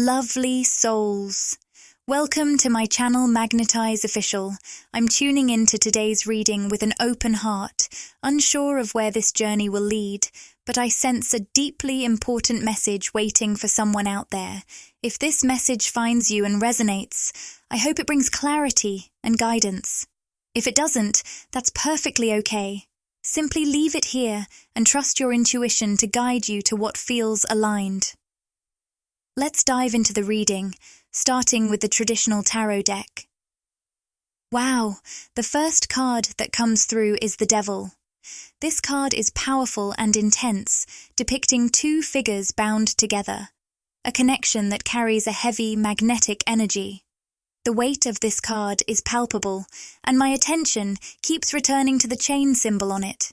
Lovely souls. Welcome to my channel Magnetize Official. I'm tuning into today's reading with an open heart, unsure of where this journey will lead, but I sense a deeply important message waiting for someone out there. If this message finds you and resonates, I hope it brings clarity and guidance. If it doesn't, that's perfectly okay. Simply leave it here and trust your intuition to guide you to what feels aligned. Let's dive into the reading, starting with the traditional tarot deck. Wow, the first card that comes through is the Devil. This card is powerful and intense, depicting two figures bound together, a connection that carries a heavy magnetic energy. The weight of this card is palpable, and my attention keeps returning to the chain symbol on it.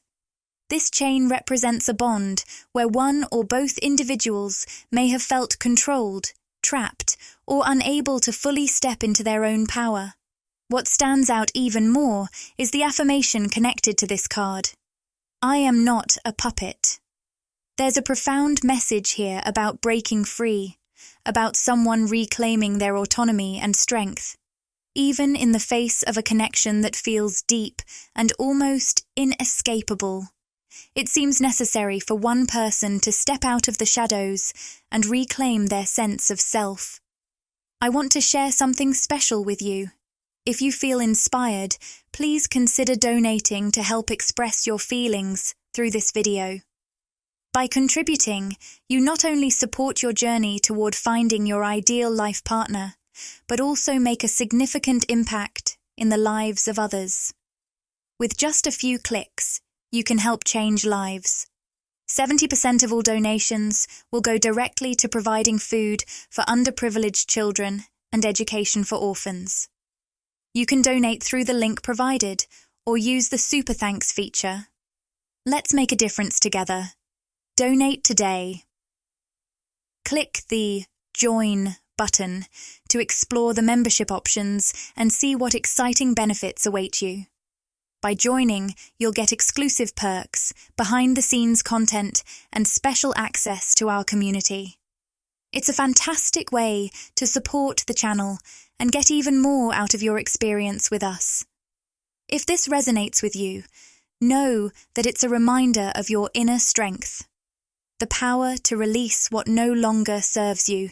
This chain represents a bond where one or both individuals may have felt controlled, trapped, or unable to fully step into their own power. What stands out even more is the affirmation connected to this card. I am not a puppet. There's a profound message here about breaking free, about someone reclaiming their autonomy and strength, even in the face of a connection that feels deep and almost inescapable. It seems necessary for one person to step out of the shadows and reclaim their sense of self. I want to share something special with you. If you feel inspired, please consider donating to help express your feelings through this video. By contributing, you not only support your journey toward finding your ideal life partner, but also make a significant impact in the lives of others. With just a few clicks, you can help change lives. 70% of all donations will go directly to providing food for underprivileged children and education for orphans. You can donate through the link provided or use the Super Thanks feature. Let's make a difference together. Donate today. Click the Join button to explore the membership options and see what exciting benefits await you. By joining, you'll get exclusive perks, behind-the-scenes content, and special access to our community. It's a fantastic way to support the channel and get even more out of your experience with us. If this resonates with you, know that it's a reminder of your inner strength, the power to release what no longer serves you,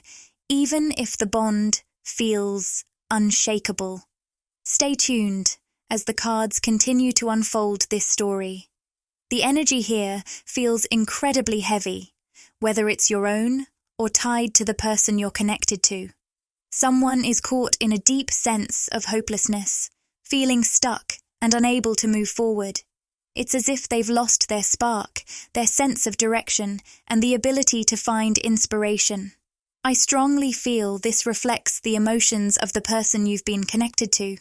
even if the bond feels unshakable. Stay tuned as the cards continue to unfold this story. The energy here feels incredibly heavy, whether it's your own or tied to the person you're connected to. Someone is caught in a deep sense of hopelessness, feeling stuck and unable to move forward. It's as if they've lost their spark, their sense of direction, and the ability to find inspiration. I strongly feel this reflects the emotions of the person you've been connected to.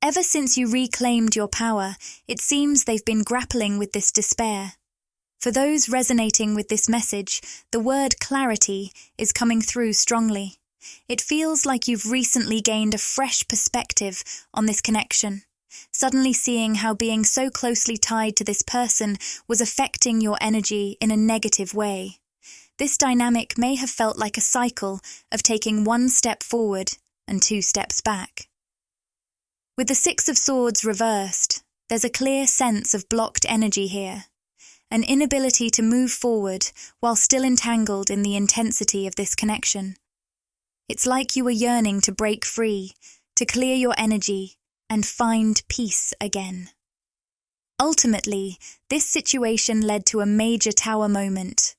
Ever since you reclaimed your power, it seems they've been grappling with this despair. For those resonating with this message, the word clarity is coming through strongly. It feels like you've recently gained a fresh perspective on this connection, suddenly seeing how being so closely tied to this person was affecting your energy in a negative way. This dynamic may have felt like a cycle of taking one step forward and two steps back. With the Six of Swords reversed, there's a clear sense of blocked energy here, an inability to move forward while still entangled in the intensity of this connection. It's like you were yearning to break free, to clear your energy, and find peace again. Ultimately, this situation led to a major Tower moment.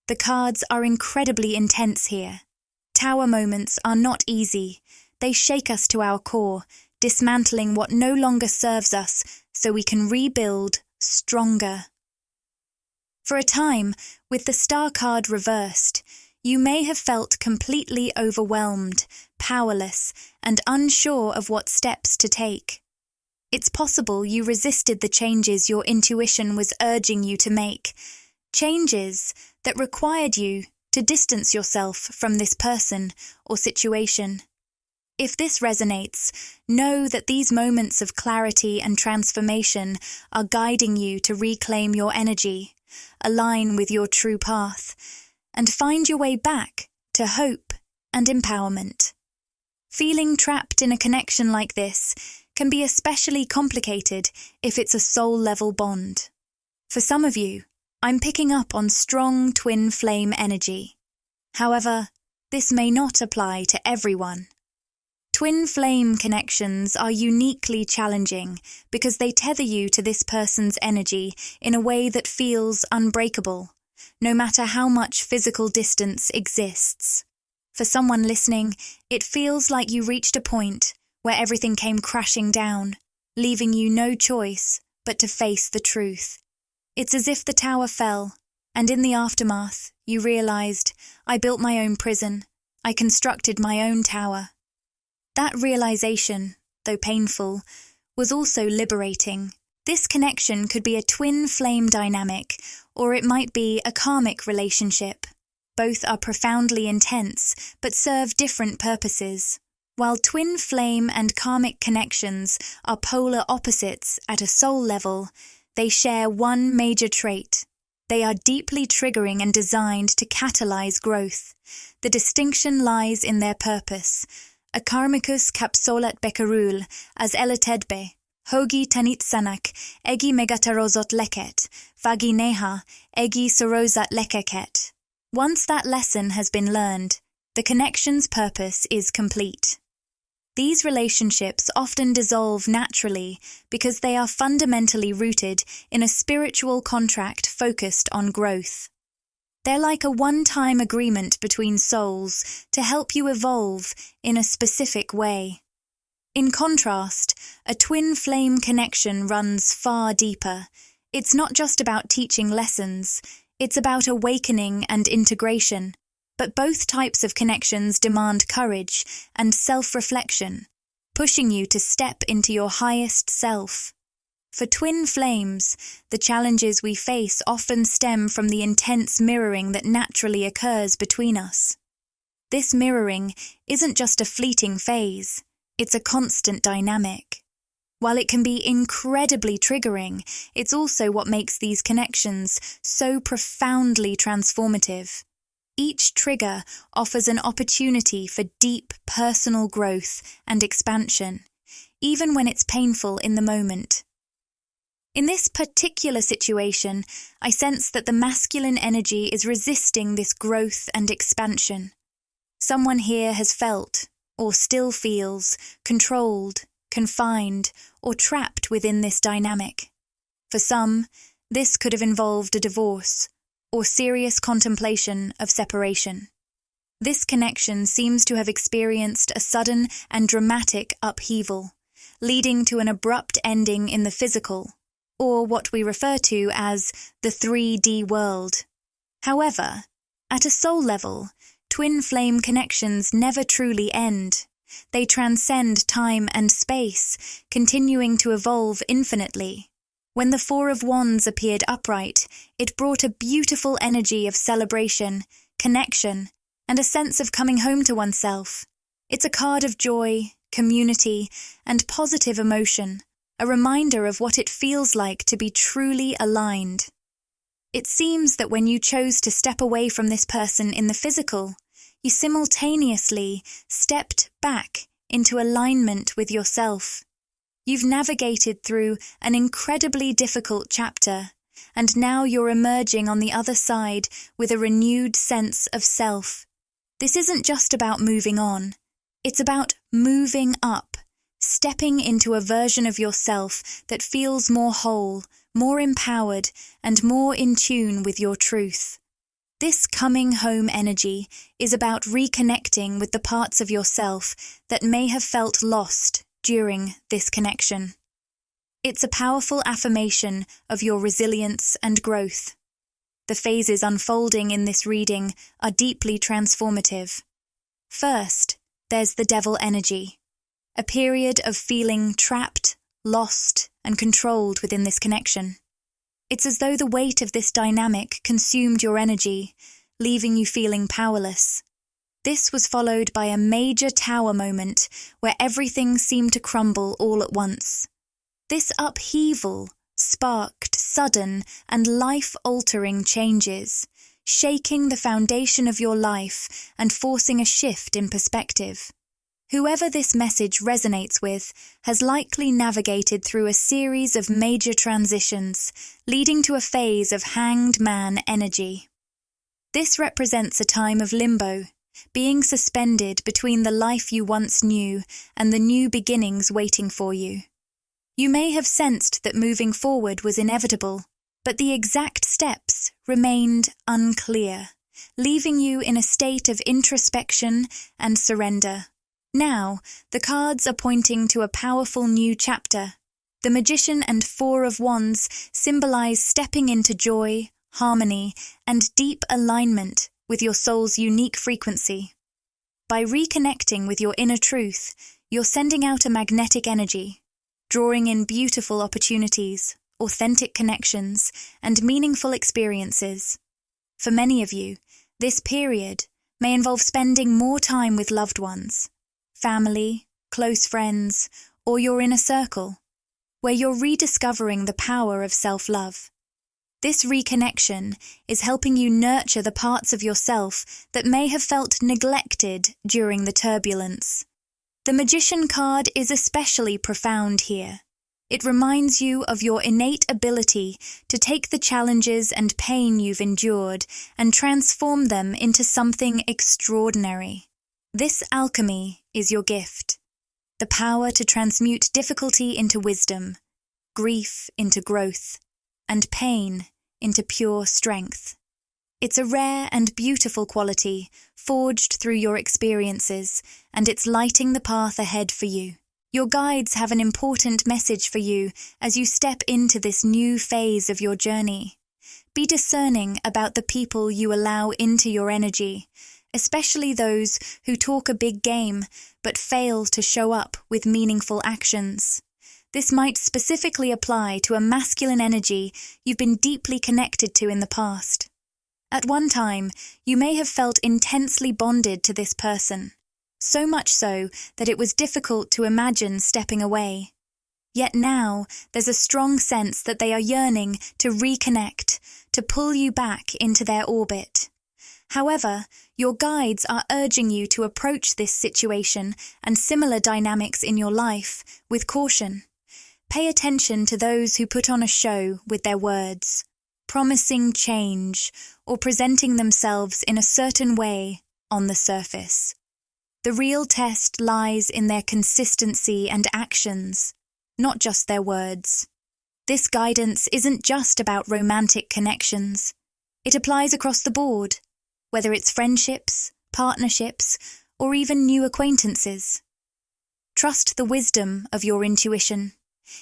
The cards are incredibly intense here. Tower moments are not easy. They shake us to our core, dismantling what no longer serves us so we can rebuild stronger. For a time, with the Star card reversed, you may have felt completely overwhelmed, powerless, and unsure of what steps to take. It's possible you resisted the changes your intuition was urging you to make, changes that required you to distance yourself from this person or situation. If this resonates, know that these moments of clarity and transformation are guiding you to reclaim your energy, align with your true path, and find your way back to hope and empowerment. Feeling trapped in a connection like this can be especially complicated if it's a soul-level bond. For some of you, I'm picking up on strong twin flame energy. However, this may not apply to everyone. Twin flame connections are uniquely challenging because they tether you to this person's energy in a way that feels unbreakable, no matter how much physical distance exists. For someone listening, it feels like you reached a point where everything came crashing down, leaving you no choice but to face the truth. It's as if the tower fell, and in the aftermath, you realized, I built my own prison, I constructed my own tower. That realization, though painful, was also liberating. This connection could be a twin flame dynamic, or it might be a karmic relationship. Both are profoundly intense, but serve different purposes. While twin flame and karmic connections are polar opposites at a soul level, they share one major trait. They are deeply triggering and designed to catalyze growth. The distinction lies in their purpose. A karmicus capsolat bekarul, as eletedbe, hogi tanit sanak, egi megatarozot leket, vagineha, egi sorozat lekeket. Once that lesson has been learned, the connection's purpose is complete. These relationships often dissolve naturally because they are fundamentally rooted in a spiritual contract focused on growth. They're like a one-time agreement between souls to help you evolve in a specific way. In contrast, a twin flame connection runs far deeper. It's not just about teaching lessons, it's about awakening and integration. But both types of connections demand courage and self-reflection, pushing you to step into your highest self. For twin flames, the challenges we face often stem from the intense mirroring that naturally occurs between us. This mirroring isn't just a fleeting phase, it's a constant dynamic. While it can be incredibly triggering, it's also what makes these connections so profoundly transformative. Each trigger offers an opportunity for deep personal growth and expansion, even when it's painful in the moment. In this particular situation, I sense that the masculine energy is resisting this growth and expansion. Someone here has felt, or still feels, controlled, confined, or trapped within this dynamic. For some, this could have involved a divorce, or serious contemplation of separation. This connection seems to have experienced a sudden and dramatic upheaval, leading to an abrupt ending in the physical, or what we refer to as the 3D world. However, at a soul level, twin flame connections never truly end. They transcend time and space, continuing to evolve infinitely. When the Four of Wands appeared upright, it brought a beautiful energy of celebration, connection, and a sense of coming home to oneself. It's a card of joy, community, and positive emotion, a reminder of what it feels like to be truly aligned. It seems that when you chose to step away from this person in the physical, you simultaneously stepped back into alignment with yourself. You've navigated through an incredibly difficult chapter, and now you're emerging on the other side with a renewed sense of self. This isn't just about moving on. It's about moving up, stepping into a version of yourself that feels more whole, more empowered, and more in tune with your truth. This coming home energy is about reconnecting with the parts of yourself that may have felt lost during this connection. It's a powerful affirmation of your resilience and growth. The phases unfolding in this reading are deeply transformative. First, there's the devil energy, a period of feeling trapped, lost, and controlled within this connection. It's as though the weight of this dynamic consumed your energy, leaving you feeling powerless. This was followed by a major tower moment where everything seemed to crumble all at once. This upheaval sparked sudden and life-altering changes, shaking the foundation of your life and forcing a shift in perspective. Whoever this message resonates with has likely navigated through a series of major transitions, leading to a phase of hanged man energy. This represents a time of limbo, being suspended between the life you once knew and the new beginnings waiting for you. You may have sensed that moving forward was inevitable, but the exact steps remained unclear, leaving you in a state of introspection and surrender. Now, the cards are pointing to a powerful new chapter. The Magician and Four of Wands symbolize stepping into joy, harmony, and deep alignment with your soul's unique frequency. By reconnecting with your inner truth, you're sending out a magnetic energy, drawing in beautiful opportunities, authentic connections, and meaningful experiences. For many of you, this period may involve spending more time with loved ones, family, close friends, or your inner circle, where you're rediscovering the power of self-love. This reconnection is helping you nurture the parts of yourself that may have felt neglected during the turbulence. The Magician card is especially profound here. It reminds you of your innate ability to take the challenges and pain you've endured and transform them into something extraordinary. This alchemy is your gift, the power to transmute difficulty into wisdom, grief into growth, and pain into pure strength. It's a rare and beautiful quality, forged through your experiences, and it's lighting the path ahead for you. Your guides have an important message for you as you step into this new phase of your journey. Be discerning about the people you allow into your energy, especially those who talk a big game but fail to show up with meaningful actions. This might specifically apply to a masculine energy you've been deeply connected to in the past. At one time, you may have felt intensely bonded to this person, so much so that it was difficult to imagine stepping away. Yet now, there's a strong sense that they are yearning to reconnect, to pull you back into their orbit. However, your guides are urging you to approach this situation and similar dynamics in your life with caution. Pay attention to those who put on a show with their words, promising change or presenting themselves in a certain way on the surface. The real test lies in their consistency and actions, not just their words. This guidance isn't just about romantic connections. It applies across the board, whether it's friendships, partnerships, or even new acquaintances. Trust the wisdom of your intuition.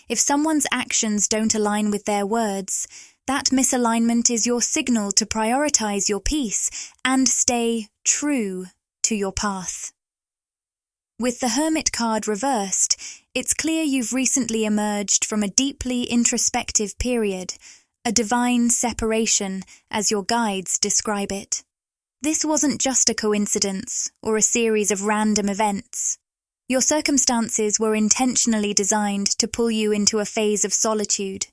If someone's actions don't align with their words, that misalignment is your signal to prioritize your peace and stay true to your path. With the Hermit card reversed, it's clear you've recently emerged from a deeply introspective period, a divine separation, as your guides describe it. This wasn't just a coincidence or a series of random events. Your circumstances were intentionally designed to pull you into a phase of solitude.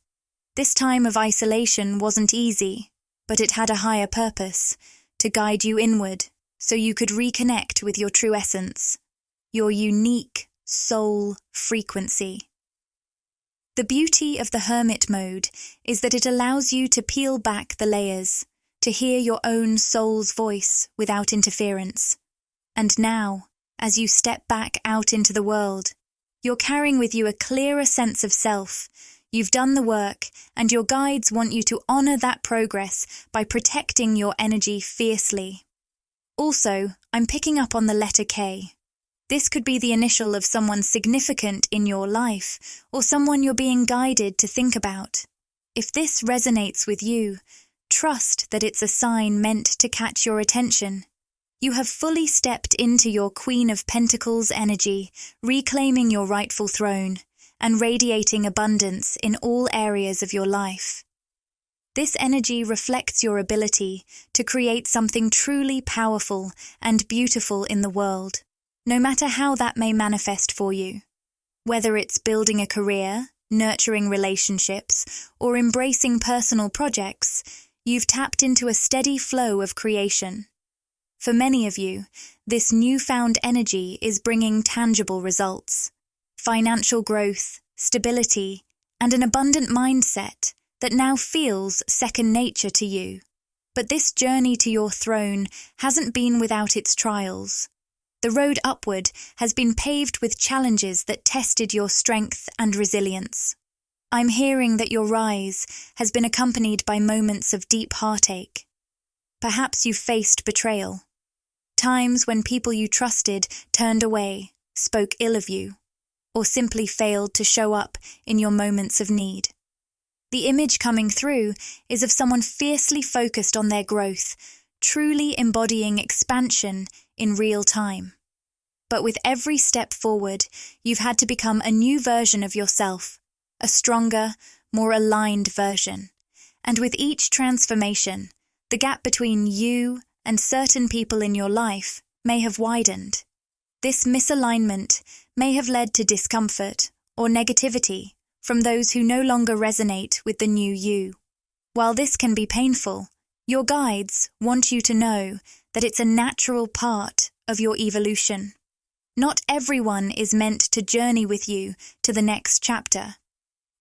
This time of isolation wasn't easy, but it had a higher purpose, to guide you inward so you could reconnect with your true essence, your unique soul frequency. The beauty of the Hermit mode is that it allows you to peel back the layers, to hear your own soul's voice without interference. And now, as you step back out into the world, you're carrying with you a clearer sense of self. You've done the work, and your guides want you to honor that progress by protecting your energy fiercely. Also, I'm picking up on the letter K. This could be the initial of someone significant in your life, or someone you're being guided to think about. If this resonates with you, trust that it's a sign meant to catch your attention. You have fully stepped into your Queen of Pentacles energy, reclaiming your rightful throne and radiating abundance in all areas of your life. This energy reflects your ability to create something truly powerful and beautiful in the world, no matter how that may manifest for you. Whether it's building a career, nurturing relationships, or embracing personal projects, You've tapped into a steady flow of creation. For many of you, this newfound energy is bringing tangible results: financial growth, stability, and an abundant mindset that now feels second nature to you. But this journey to your throne hasn't been without its trials. The road upward has been paved with challenges that tested your strength and resilience. I'm hearing that your rise has been accompanied by moments of deep heartache. Perhaps you've faced betrayal. Times when people you trusted turned away, spoke ill of you, or simply failed to show up in your moments of need. The image coming through is of someone fiercely focused on their growth, truly embodying expansion in real time. But with every step forward, you've had to become a new version of yourself, a stronger, more aligned version. And with each transformation, the gap between you and certain people in your life may have widened. This misalignment may have led to discomfort or negativity from those who no longer resonate with the new you. While this can be painful, your guides want you to know that it's a natural part of your evolution. Not everyone is meant to journey with you to the next chapter.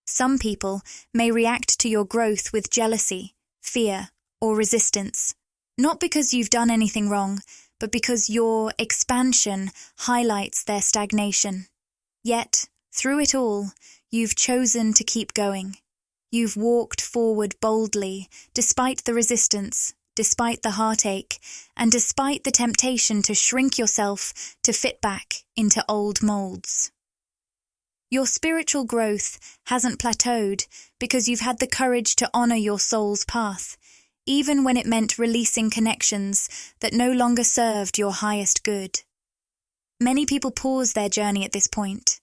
Some people may react to your growth with jealousy, fear, or resistance, not because you've done anything wrong, but because your expansion highlights their stagnation. Yet, through it all, you've chosen to keep going. You've walked forward boldly, despite the resistance, despite the heartache, and despite the temptation to shrink yourself to fit back into old molds. Your spiritual growth hasn't plateaued because you've had the courage to honor your soul's path, even when it meant releasing connections that no longer served your highest good. Many people pause their journey at this point.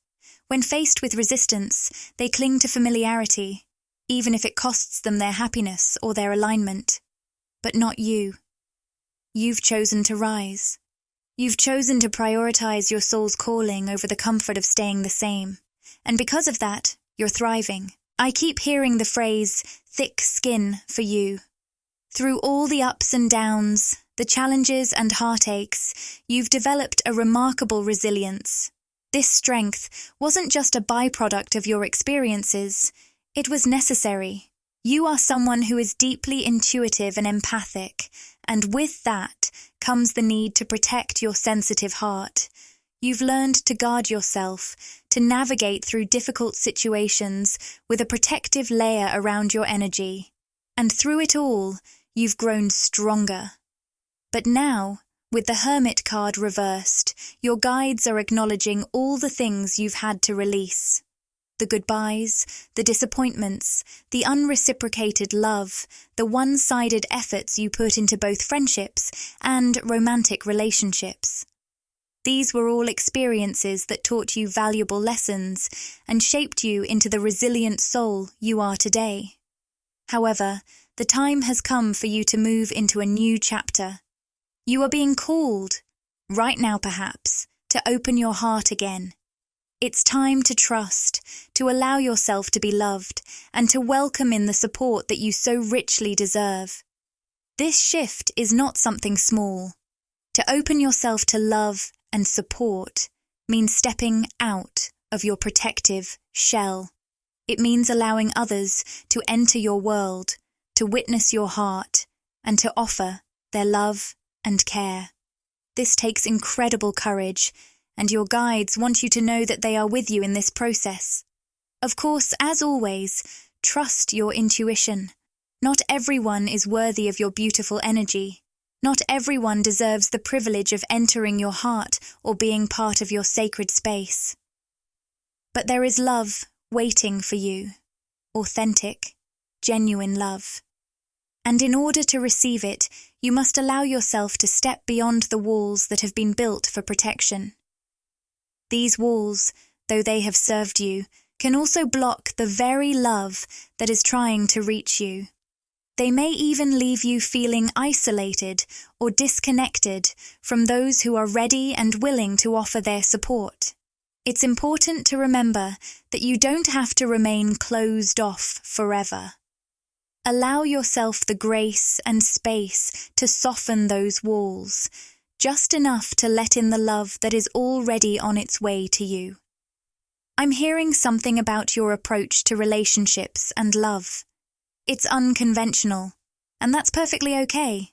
When faced with resistance, they cling to familiarity, even if it costs them their happiness or their alignment. But not you. You've chosen to rise. You've chosen to prioritize your soul's calling over the comfort of staying the same. And because of that, you're thriving. I keep hearing the phrase, thick skin for you. Through all the ups and downs, the challenges and heartaches, you've developed a remarkable resilience. This strength wasn't just a byproduct of your experiences, it was necessary. You are someone who is deeply intuitive and empathic, and with that comes the need to protect your sensitive heart. You've learned to guard yourself, to navigate through difficult situations with a protective layer around your energy. And through it all, you've grown stronger. But now, with the Hermit card reversed, your guides are acknowledging all the things you've had to release. The goodbyes, the disappointments, the unreciprocated love, the one-sided efforts you put into both friendships and romantic relationships. These were all experiences that taught you valuable lessons and shaped you into the resilient soul you are today. However, the time has come for you to move into a new chapter. You are being called, right now perhaps, to open your heart again. It's time to trust, to allow yourself to be loved, and to welcome in the support that you so richly deserve. This shift is not something small. To open yourself to love and support means stepping out of your protective shell. It means allowing others to enter your world, to witness your heart, and to offer their love and care. This takes incredible courage, and your guides want you to know that they are with you in this process. Of course, as always, trust your intuition. Not everyone is worthy of your beautiful energy. Not everyone deserves the privilege of entering your heart or being part of your sacred space. But there is love waiting for you. Authentic, genuine love. And in order to receive it, you must allow yourself to step beyond the walls that have been built for protection. These walls, though they have served you, can also block the very love that is trying to reach you. They may even leave you feeling isolated or disconnected from those who are ready and willing to offer their support. It's important to remember that you don't have to remain closed off forever. Allow yourself the grace and space to soften those walls, just enough to let in the love that is already on its way to you. I'm hearing something about your approach to relationships and love. It's unconventional, and that's perfectly okay.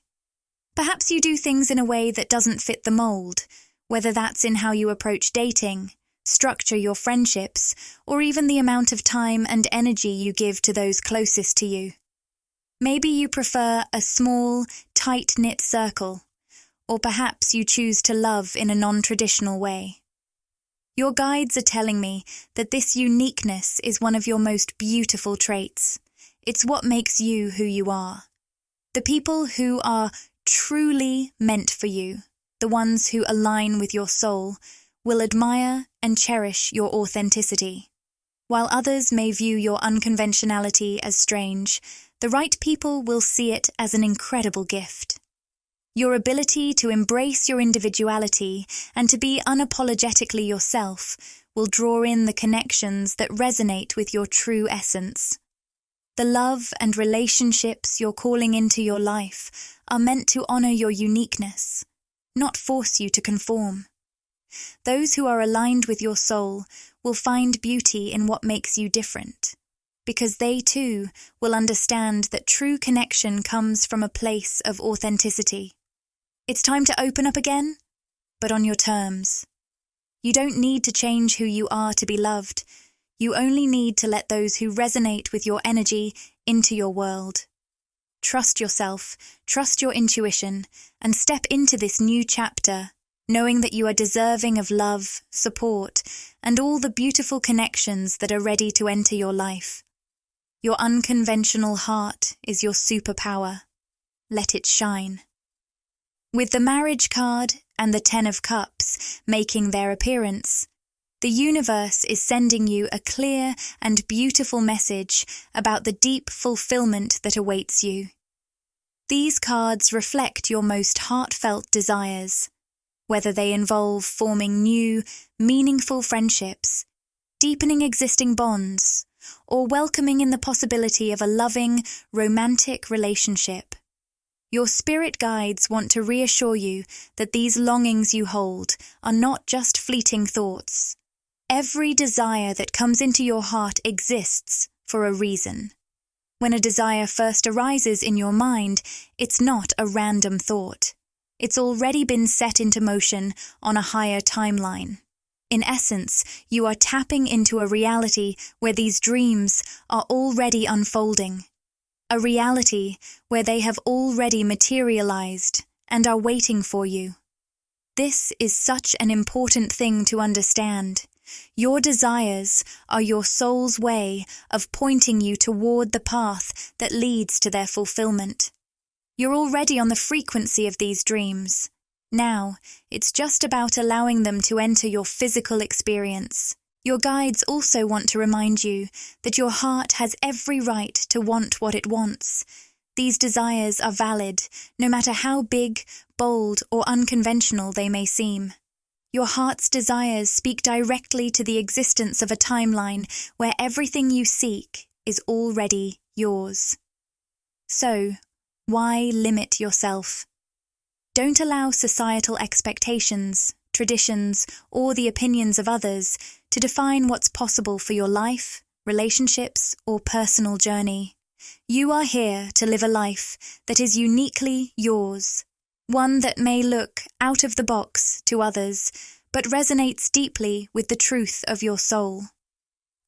Perhaps you do things in a way that doesn't fit the mold, whether that's in how you approach dating, structure your friendships, or even the amount of time and energy you give to those closest to you. Maybe you prefer a small, tight-knit circle, or perhaps you choose to love in a non-traditional way. Your guides are telling me that this uniqueness is one of your most beautiful traits. It's what makes you who you are. The people who are truly meant for you, the ones who align with your soul, will admire and cherish your authenticity. While others may view your unconventionality as strange, the right people will see it as an incredible gift. Your ability to embrace your individuality and to be unapologetically yourself will draw in the connections that resonate with your true essence. The love and relationships you're calling into your life are meant to honor your uniqueness, not force you to conform. Those who are aligned with your soul will find beauty in what makes you different, because they too will understand that true connection comes from a place of authenticity. It's time to open up again, but on your terms. You don't need to change who you are to be loved. You only need to let those who resonate with your energy into your world. Trust yourself, trust your intuition, and step into this new chapter, knowing that you are deserving of love, support, and all the beautiful connections that are ready to enter your life. Your unconventional heart is your superpower. Let it shine. With the marriage card and the 10 of Cups making their appearance, the universe is sending you a clear and beautiful message about the deep fulfillment that awaits you. These cards reflect your most heartfelt desires, whether they involve forming new, meaningful friendships, deepening existing bonds, or welcoming in the possibility of a loving, romantic relationship. Your spirit guides want to reassure you that these longings you hold are not just fleeting thoughts. Every desire that comes into your heart exists for a reason. When a desire first arises in your mind, it's not a random thought. It's already been set into motion on a higher timeline. In essence, you are tapping into a reality where these dreams are already unfolding. A reality where they have already materialized and are waiting for you. This is such an important thing to understand. Your desires are your soul's way of pointing you toward the path that leads to their fulfillment. You're already on the frequency of these dreams. Now, it's just about allowing them to enter your physical experience. Your guides also want to remind you that your heart has every right to want what it wants. These desires are valid, no matter how big, bold, or unconventional they may seem. Your heart's desires speak directly to the existence of a timeline where everything you seek is already yours. So, why limit yourself? Don't allow societal expectations, traditions, or the opinions of others to define what's possible for your life, relationships, or personal journey. You are here to live a life that is uniquely yours, one that may look out of the box to others, but resonates deeply with the truth of your soul.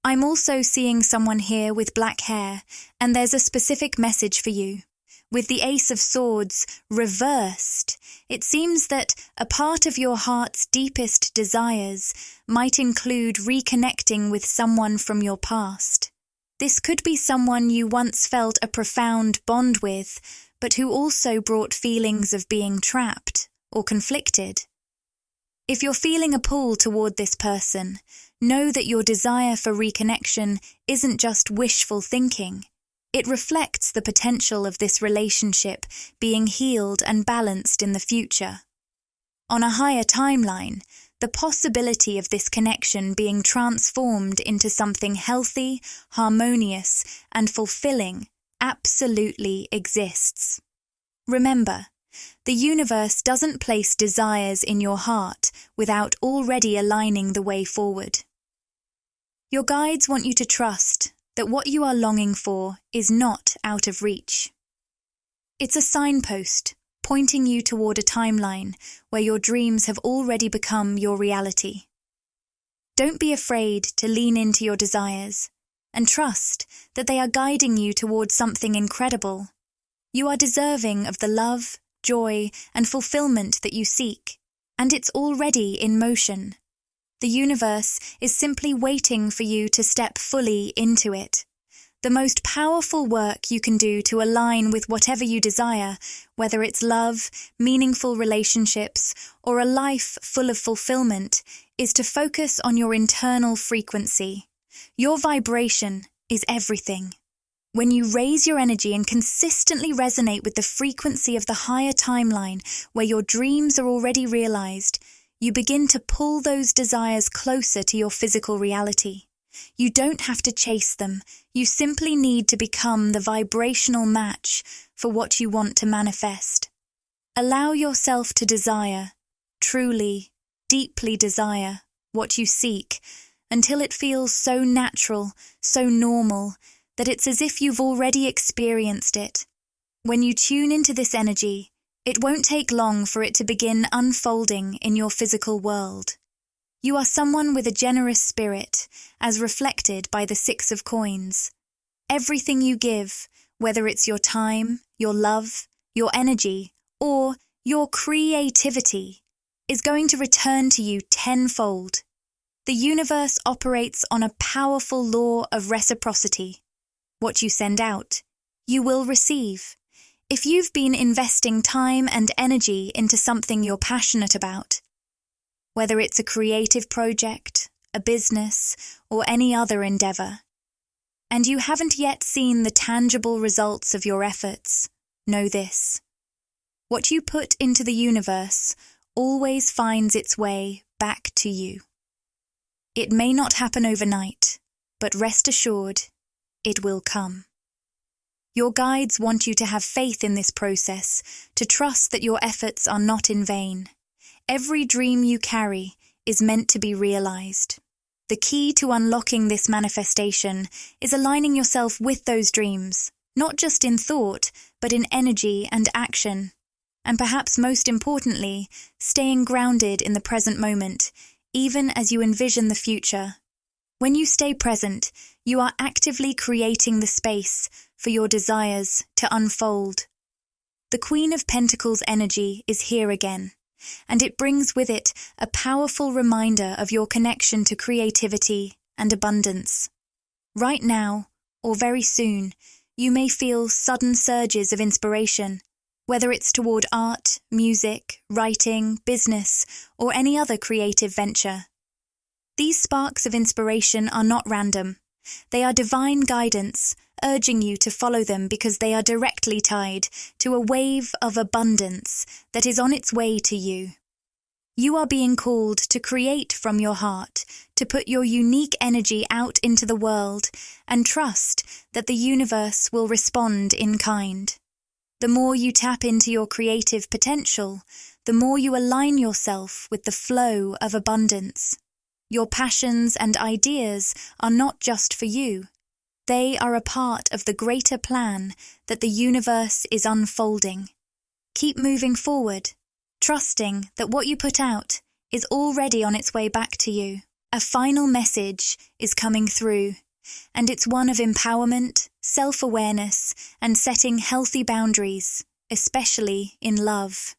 I'm also seeing someone here with black hair, and there's a specific message for you. With the Ace of Swords reversed, it seems that a part of your heart's deepest desires might include reconnecting with someone from your past. This could be someone you once felt a profound bond with, but who also brought feelings of being trapped or conflicted. If you're feeling a pull toward this person, know that your desire for reconnection isn't just wishful thinking. It reflects the potential of this relationship being healed and balanced in the future. On a higher timeline, the possibility of this connection being transformed into something healthy, harmonious, and fulfilling absolutely exists. Remember, the universe doesn't place desires in your heart without already aligning the way forward. Your guides want you to trust that what you are longing for is not out of reach. It's a signpost pointing you toward a timeline where your dreams have already become your reality. Don't be afraid to lean into your desires and trust that they are guiding you towards something incredible. You are deserving of the love, joy, and fulfillment that you seek, and it's already in motion. The universe is simply waiting for you to step fully into it. The most powerful work you can do to align with whatever you desire, whether it's love, meaningful relationships, or a life full of fulfillment, is to focus on your internal frequency. Your vibration is everything. When you raise your energy and consistently resonate with the frequency of the higher timeline where your dreams are already realized, you begin to pull those desires closer to your physical reality. You don't have to chase them. You simply need to become the vibrational match for what you want to manifest. Allow yourself to desire, truly, deeply desire, what you seek, until it feels so natural, so normal, that it's as if you've already experienced it. When you tune into this energy, it won't take long for it to begin unfolding in your physical world. You are someone with a generous spirit, as reflected by the 6 of Coins. Everything you give, whether it's your time, your love, your energy, or your creativity, is going to return to you tenfold. The universe operates on a powerful law of reciprocity. What you send out, you will receive. If you've been investing time and energy into something you're passionate about, whether it's a creative project, a business, or any other endeavor, and you haven't yet seen the tangible results of your efforts, know this: what you put into the universe always finds its way back to you. It may not happen overnight, but rest assured, it will come. Your guides want you to have faith in this process, to trust that your efforts are not in vain. Every dream you carry is meant to be realized. The key to unlocking this manifestation is aligning yourself with those dreams, not just in thought, but in energy and action. And perhaps most importantly, staying grounded in the present moment, even as you envision the future. When you stay present, you are actively creating the space for your desires to unfold. The Queen of Pentacles energy is here again, and it brings with it a powerful reminder of your connection to creativity and abundance. Right now, or very soon, you may feel sudden surges of inspiration, whether it's toward art, music, writing, business, or any other creative venture. These sparks of inspiration are not random. They are divine guidance, urging you to follow them because they are directly tied to a wave of abundance that is on its way to you. You are being called to create from your heart, to put your unique energy out into the world, and trust that the universe will respond in kind. The more you tap into your creative potential, the more you align yourself with the flow of abundance. Your passions and ideas are not just for you. They are a part of the greater plan that the universe is unfolding. Keep moving forward, trusting that what you put out is already on its way back to you. A final message is coming through, and it's one of empowerment, self-awareness, and setting healthy boundaries, especially in love.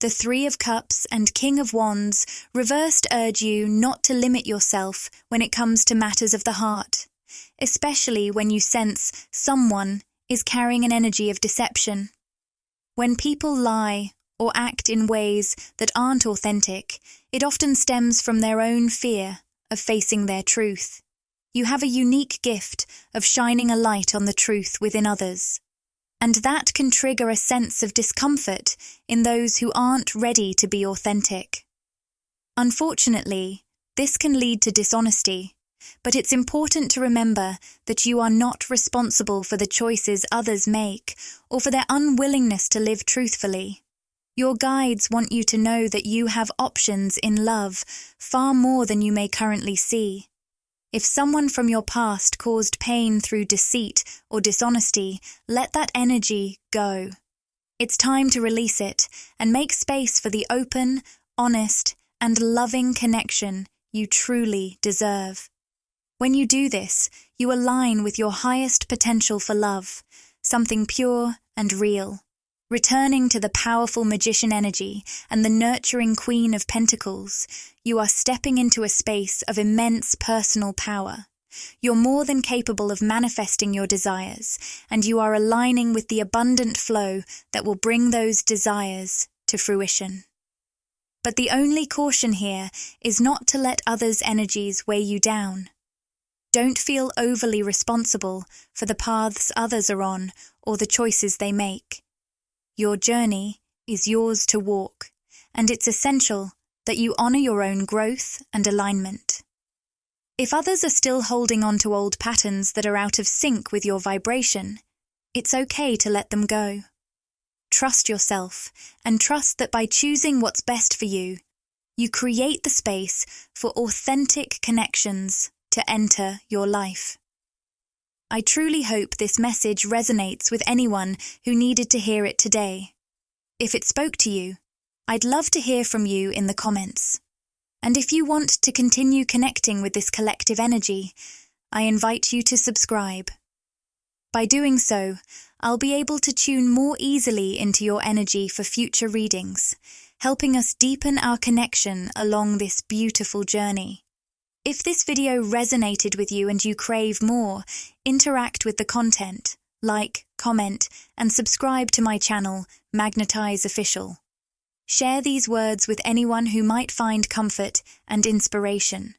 The 3 of Cups and King of Wands reversed urge you not to limit yourself when it comes to matters of the heart, especially when you sense someone is carrying an energy of deception. When people lie or act in ways that aren't authentic, it often stems from their own fear of facing their truth. You have a unique gift of shining a light on the truth within others, and that can trigger a sense of discomfort in those who aren't ready to be authentic. Unfortunately, this can lead to dishonesty, but it's important to remember that you are not responsible for the choices others make or for their unwillingness to live truthfully. Your guides want you to know that you have options in love far more than you may currently see. If someone from your past caused pain through deceit or dishonesty, let that energy go. It's time to release it and make space for the open, honest, and loving connection you truly deserve. When you do this, you align with your highest potential for love, something pure and real. Returning to the powerful magician energy and the nurturing Queen of Pentacles, you are stepping into a space of immense personal power. You're more than capable of manifesting your desires, and you are aligning with the abundant flow that will bring those desires to fruition. But the only caution here is not to let others' energies weigh you down. Don't feel overly responsible for the paths others are on or the choices they make. Your journey is yours to walk, and it's essential that you honor your own growth and alignment. If others are still holding on to old patterns that are out of sync with your vibration, it's okay to let them go. Trust yourself, and trust that by choosing what's best for you, you create the space for authentic connections to enter your life. I truly hope this message resonates with anyone who needed to hear it today. If it spoke to you, I'd love to hear from you in the comments. And if you want to continue connecting with this collective energy, I invite you to subscribe. By doing so, I'll be able to tune more easily into your energy for future readings, helping us deepen our connection along this beautiful journey. If this video resonated with you and you crave more, interact with the content, like, comment, and subscribe to my channel, Magnetize Official. Share these words with anyone who might find comfort and inspiration.